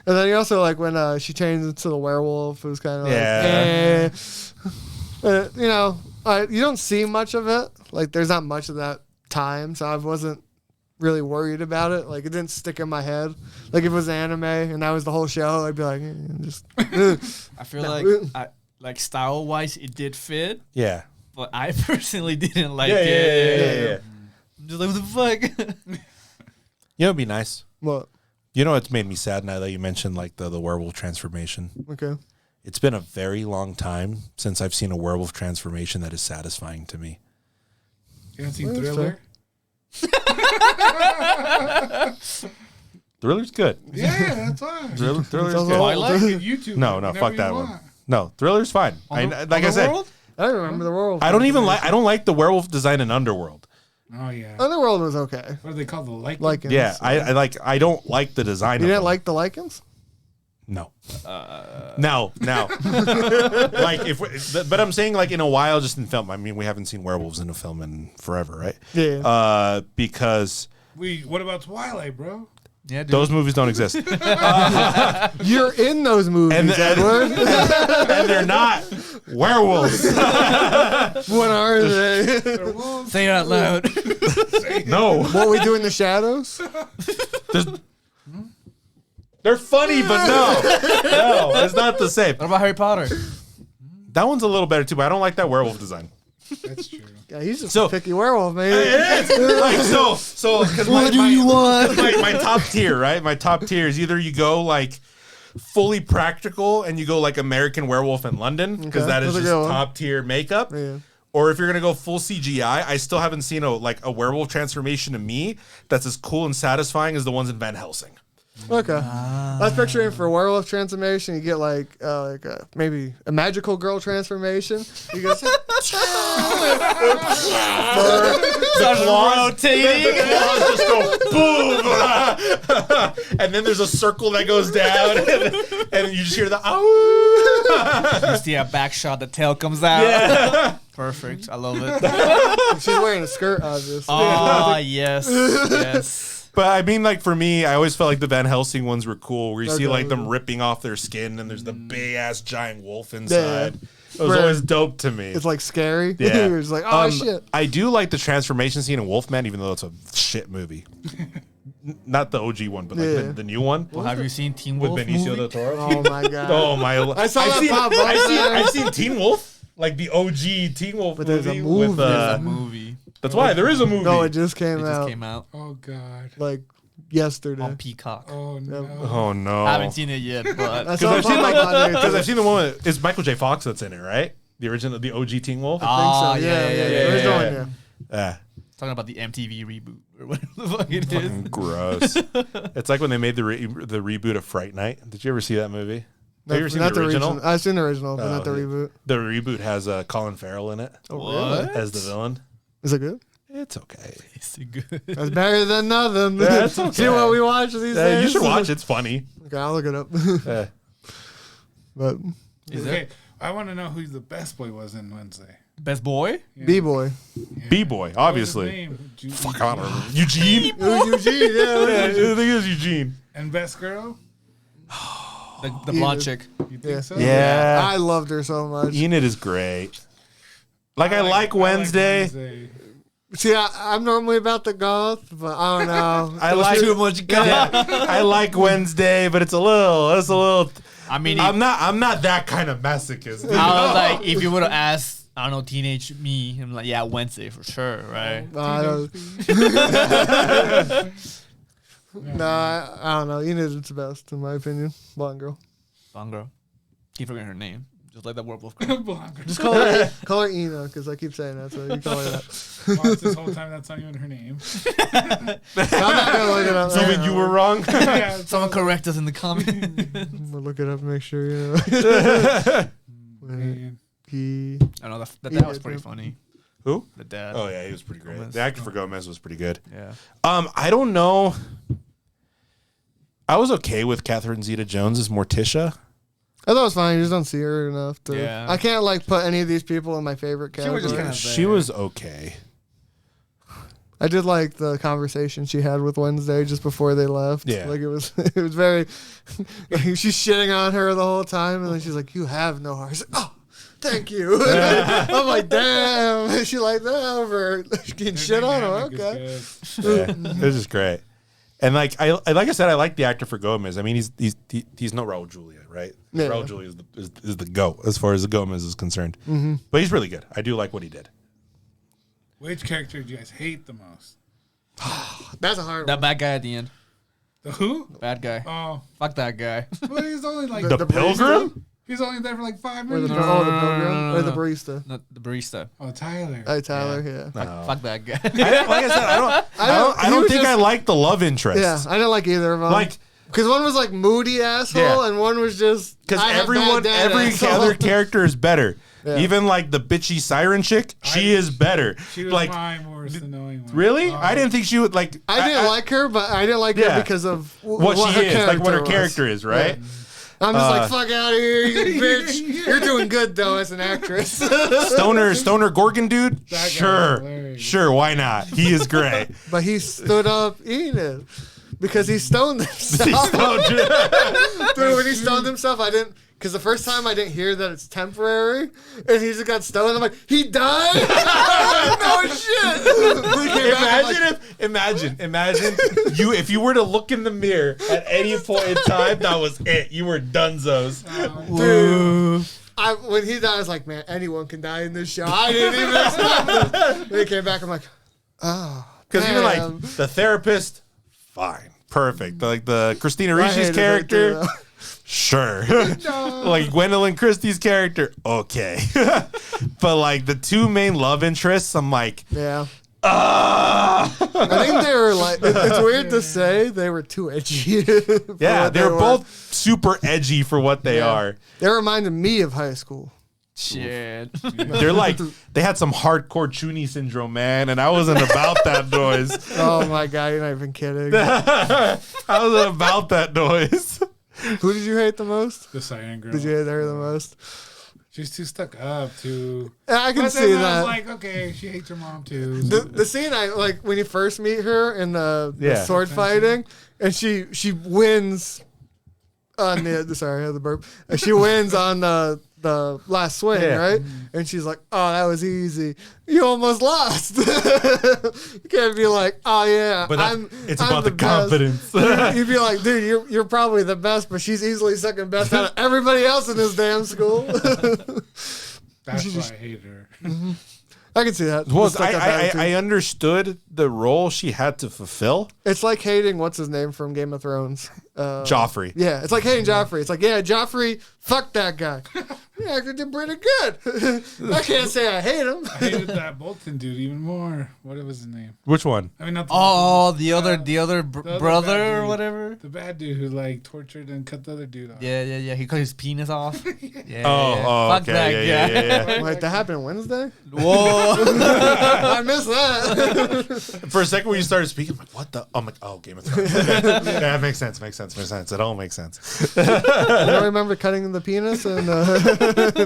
And then he also like when she changed into the werewolf, it was kind of Yeah. like, you don't see much of it. Like there's not much of that time, so I wasn't really worried about it. Like it didn't stick in my head. Like if it was anime and that was the whole show, I'd be like, just. I feel like style wise, it did fit, Yeah. but I personally didn't like Yeah. it. I'm just like, what the fuck? You know, it'd be nice. What? You know, what's made me sad now that you mentioned like the werewolf transformation. Okay. It's been a very long time since I've seen a werewolf transformation that is satisfying to me. You haven't seen That's Thriller? Thriller's good. Yeah, that's why. Thriller's Sounds good. like- Look at YouTube. No, whenever fuck you that want. one. No, Thriller's fine. Like I said, I don't remember the world. I don't even like. I don't like the werewolf design in Underworld. Oh, yeah. Underworld was okay. What do they call the Lycans? Lycans. Yeah, I like. I don't like the design. You of didn't them. like the Lycans? No. No. Like but I'm saying like in a while, just in film. I mean, we haven't seen werewolves in a film in forever, right? Yeah. Because What about Twilight, bro? Yeah, dude. those movies don't exist, and You're in those movies, Edward. they're not werewolves. What are they? Say it out loud. No, What we do in the shadows? they're funny, but no, it's not the same. What about Harry Potter? That one's a little better too, but I don't like that werewolf design. That's true. Yeah, he's just So- a picky werewolf, man. Like so because What do you want? my top tier, right? My top tier is either you go like fully practical and you go like American Werewolf in London, because that is That's a just good one. top tier makeup. Yeah. Or if you're gonna go full CGI, I still haven't seen a werewolf transformation to me that's as cool and satisfying as the ones in Van Helsing. Okay. I was picturing for a werewolf transformation, you get maybe a magical girl transformation. You go, Rotating. Claws just go boom, and then there's a circle that goes down, and you just hear the ow. You see a back shot, the tail comes out. Yeah. Perfect. I love it. she's wearing a skirt, obviously. Oh, yes. Yes. But I mean, like for me, I always felt like the Van Helsing ones were cool, where you see Okay. like them ripping off their skin, and there's the big ass giant wolf inside. It was Where always dope to me. It's like scary. Yeah. You're just like, oh shit. I do like the transformation scene in Wolfman, even though it's a shit movie. Not the OG one, but like Yeah. the new one Well, have you seen Teen with Wolf Benicio movie? del Toro. Oh my god. Oh my! I saw that pop up I've there. seen Teen Wolf, like the OG Teen Wolf But there's a movie. movie. With, There's a movie. that's why there is a movie. No, it just It came just out came out Oh God. like yesterday. on Peacock. Oh no. Oh no! I haven't seen it yet, but I saw it pop up on there, too. Because I've seen the one with, it's Michael J. Fox that's in it, right? The original, the OG Teen Wolf. Ah, I think so. yeah, Yeah. yeah, There's no yeah. one, Yeah. talking about the MTV reboot or whatever the fuck it is. Fucking gross. It's like when they made the reboot of Fright Night. Did you ever see that movie? Have you ever seen Not the original? I've seen the original, but Oh, not the yeah. reboot. The reboot has Colin Farrell in it Oh, as the villain. Is it good? It's okay. It's good. That's better than nothing. Yeah, it's okay. See what we watch these Yeah, days? you should watch it. It's funny. Okay, I'll look it up. Yeah. But Is Okay, it I want to know who the best boy was in Wednesday. Best Boy? B-boy. B-Boy, What was his obviously. name? Fuck, I don't remember. Eugene? Eugene, Yeah, yeah. I think it was Eugene. And best girl? The blonde chick. You think Yeah. so? Yeah. I loved her so much. Enid is great. Like, I like Wednesday. See, I'm normally about the goth, but I don't know. I like Too much Yeah, I like Wednesday, but it's a little. I mean, I'm not that kind of masochist. I was like, if you would have asked, I don't know, teenage me, I'm like, yeah, Wednesday for sure, right? I don't know. Enid is the best, in my opinion. Blonde girl. Blonde girl. Keep forgetting her name. Just like that werewolf girl. Blonde. Just call her Ina, because I keep saying that, so you call her that. Watch this whole time. That's not even her name. I'm not going to look it up. Even you were wrong. Yeah, Someone correct us in the comments. I'm gonna look it up and make sure, you know. man. He, I know that dad was pretty funny. Who? The dad. Oh yeah, he was pretty great. Gomez. The actor for Gomez was pretty good. Yeah. I don't know. I was okay with Catherine Zeta-Jones as Morticia. I thought it was fine. You just don't see her enough. To, Yeah. I can't like put any of these people in my favorite She category. was just kinda She there. was okay. I did like the conversation she had with Wednesday just before they left. Yeah. Like it was very, like she's shitting on her the whole time. And then she's like, you have no heart. She's like, oh, thank you. I'm like, damn. Is she like that over getting shit on her? Okay. Yeah, it was just great. And like I said, I like the actor for Gomez. I mean, he's no Raul Julia, right? Yeah. Raul Julia is the GOAT as far as the Gomez is concerned. Mm-hmm. But he's really good. I do like what he did. Which character do you guys hate the most? That's a hard That one. bad guy at the end. The who? Bad guy. Oh, Fuck that guy. but he's only like The Pilgrim? he's only there for like 5 Or the, minutes. oh, the pilgrim? Or the barista. Not the barista. Oh, Tyler. Hey, Tyler, yeah. Fuck that guy. Like I said, I he don't was think just- I like the love interest. Yeah, I didn't like either of them. Like, because one was like moody asshole, Yeah. and one was just because I have bad dad every asshole. other character is better. Yeah. Even like the bitchy siren chick, she is better. She was like, my worst annoying one. really? Oh, I didn't think she would like. I didn't like her, but I didn't like Yeah. her because of what she her is, like what her was. character is, right? I'm just like, fuck out of here, you bitch. You're doing good though as an actress. Stoner Gorgon dude. That guy was Sure, hilarious. sure. Why not? He is great. But he stood up eating it because he stoned himself. Dude, when he stoned himself, I didn't. Because the first time I didn't hear that it's temporary, and he just got stoned. I'm like, he died? No shit. Imagine you if you were to look in the mirror at any point in time, that was it. You were dunzos. Dude. When he died, I was like, man, anyone can die in this show. I didn't even expect it. When he came back, I'm like, oh. Because even like damn. the therapist, fine, perfect. Like the Christina I Ricci's hated her character, too, sure. Like Gwendolyn Christie's character, okay. But like the two main love interests, I'm like, yeah. I think they were like, it's weird to say they were too edgy. yeah, they were both super edgy for what they are. They reminded me of high school. Shit. They're like, they had some hardcore Chuny syndrome, man, and I wasn't about that noise. Oh my God, you're not even kidding. I wasn't about that noise. Who did you hate the most? The Cyan girl. Did you hate her the most? She's too stuck up to. I can But see then I that. was like, okay, she hates her mom too. The scene I like when you first meet her in the Yeah. sword fighting, and she wins on the burp. She wins on the last swing, Yeah. right? And she's like, "Oh, that was easy. You almost lost." You can't be like, "Oh yeah, But it's I'm about the best." confidence. You'd be like, "Dude, you're probably the best, but she's easily second best out of everybody else in this damn school." That's why I hate her. I can see that. Well, Just like that attitude. I understood the role she had to fulfill. It's like hating what's his name from Game of Thrones. Joffrey. Yeah, it's like hating Joffrey. It's like, yeah, Joffrey, fuck that guy. Yeah, he did pretty good. I can't say I hate him. I hated that Bolton dude even more. What was his name? Which one? I mean, not the Oh, Bolton, the other the other brother bad or dude. whatever. The bad dude who like tortured and cut the other dude off. Yeah. He cut his penis off. Yeah. Oh, Fuck okay. that Yeah, guy. yeah, yeah. Wait, that happened Wednesday? Whoa. I missed that. For a second when you started speaking, I'm like, what the? I'm like, oh, Game of Thrones. Okay. Yeah, that makes sense. It all makes sense. You don't remember cutting the penis in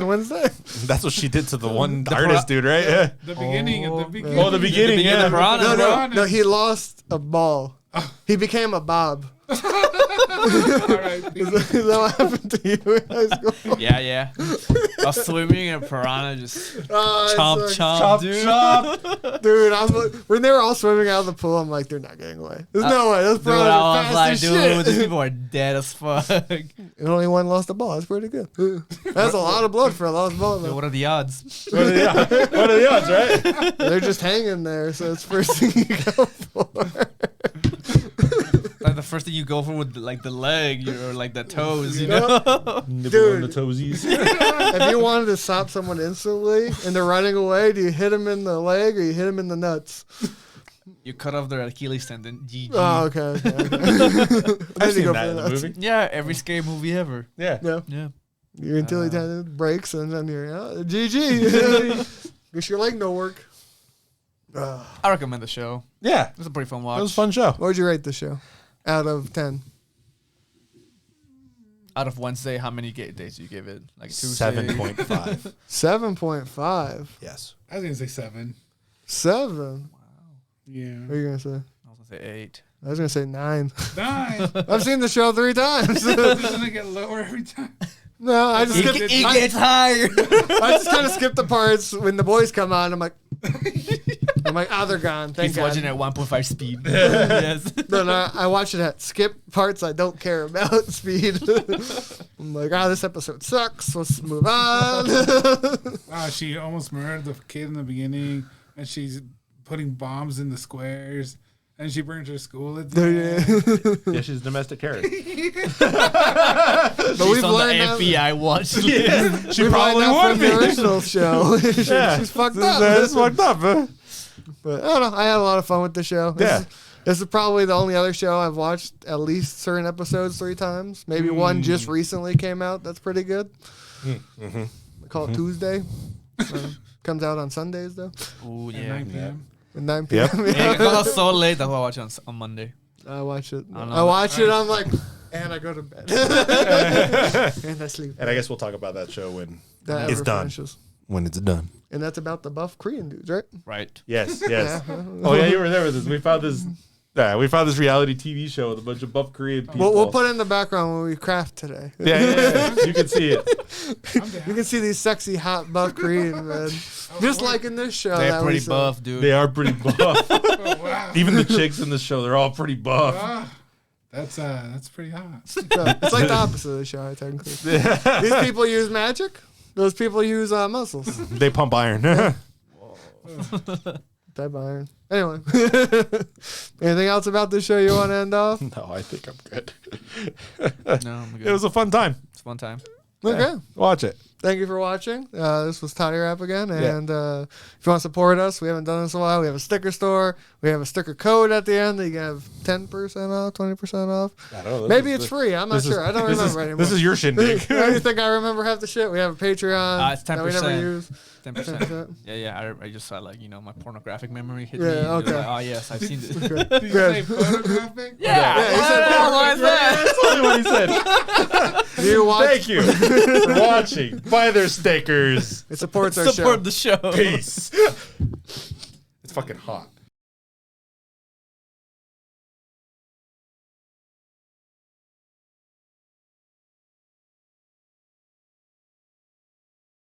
Wednesday? That's what she did to the one artist dude, right? Yeah. The beginning. Oh, the beginning. Oh, the beginning, yeah. of Piranha. No, he lost a ball. He became a bob. All right. Is that what happened to you in high school? Yeah. I was swimming and a piranha just Oh, chomp, it's chomp, dude. Dude, when they were all swimming out of the pool, I'm like, they're not getting away. There's no way. Those Dude, piranhas I are was fast like, as dude, shit. these people are dead as fuck. And only one lost a ball. That's pretty good. That's a lot of blood for a lost ball, Dude, though. what are the odds? What are the odds, right? They're just hanging there, so it's first thing you go for. Like the first thing you go for with like the leg or like the toes, you know? Nibble on the toesies. If you wanted to stop someone instantly and they're running away, do you hit them in the leg or you hit them in the nuts? You cut off their Achilles tendon. GG. Oh, okay. I've seen go that for in the nuts. movie. Yeah, every scary movie ever. Yeah. Yeah. Yeah. Your Achilles tendon breaks and then you're, GG. Guess your leg no work. I recommend the show. Yeah. It's a pretty fun It watch. was a fun show. What would you rate the show out of 10? Out of Wednesday, how many days do you give it? Like Tuesday? 7.5. 7.5. Yes. I was gonna say 7. 7. Yeah. What are you gonna say? I was gonna say 8. I was gonna say 9. 9. I've seen the show 3 times. Doesn't it get lower every time? No, I just It skipped. gets higher. I just kind of skipped the parts when the boys come on. I'm like, they're gone. Thank He's God. watching at 1.5 speed. Yes. Then I watch it at skip parts I don't care about speed. I'm like, this episode sucks. Let's move on. She almost murdered the kid in the beginning, and she's putting bombs in the squares, and she burns her school at the end. Yeah, she's a domestic terrorist. But She's we've on learned the that. FBI watch list. She We've probably learned that would from be. the original show. She's fucked up. That's fucked up, man. But I don't know. I had a lot of fun with the show. Yeah. This is probably the only other show I've watched at least certain episodes 3 times. Maybe one just recently came out. That's pretty good. Mm-hmm. I call it Tuesday. Comes out on Sundays though. Oh, At yeah. 9 p.m. At 9 Yep. p.m. Yeah, it got so late. That's why I watch it on Monday. I watch it. I don't know. I watch it. I'm like, and I go to bed. And I sleep. And I guess we'll talk about that show when That it's ever done. finishes. When it's done. And that's about the buff Korean dudes, right? Right. Yes, yes. Yeah. Oh yeah, you were there with us. We found this. Yeah, we found this reality TV show with a bunch of buff Korean people. We'll put it in the background when we craft today. Yeah. You can see it. You can see these sexy, hot, buff Korean men. Just like in this show. They're that we pretty saw. buff, dude. They are pretty buff. Oh, wow. Even the chicks in the show, they're all pretty buff. That's pretty hot. So, it's like the opposite of the show, technically. These people use magic. Those people use muscles. They pump iron. type iron. Anyway, anything else about this show you want to end off? No, I think I'm good. No, I'm good. It was a fun time. It's a fun time. Okay. Yeah, watch it. Thank you for watching. This was Toddy Rap again. And if you want to support us, we haven't done this in a while. We have a sticker store. We have a sticker code at the end that you can have 10% off, 20% off. I don't know. Maybe it's free. I'm not sure. I don't remember anymore. This is your shindig. You think I remember half the shit? We have a Patreon It's that we never 10%. use. 10%. Yeah. I just saw like my pornographic memory hit Yeah, me. and okay. Like, oh yes, I've seen this. Did you say photographic? Yeah. he said What is that? That's only what he said. You watch. Thank you for watching. Buy their stickers. It supports our show. Support the show. Peace. It's fucking hot.